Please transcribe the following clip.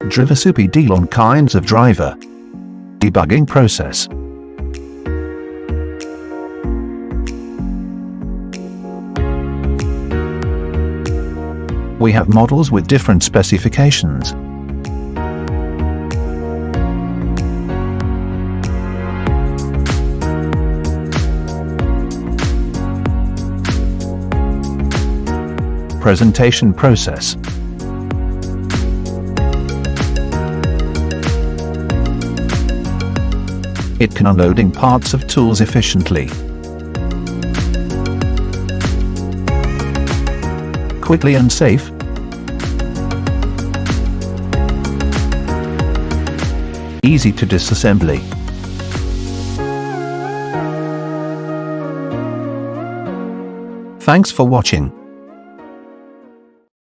Drivesupi deal on kinds of driver debugging process. We have models with different specifications. Presentation process. It can unloading parts of tools efficiently, quickly and safe. Easy to disassembly. Thanks for watching.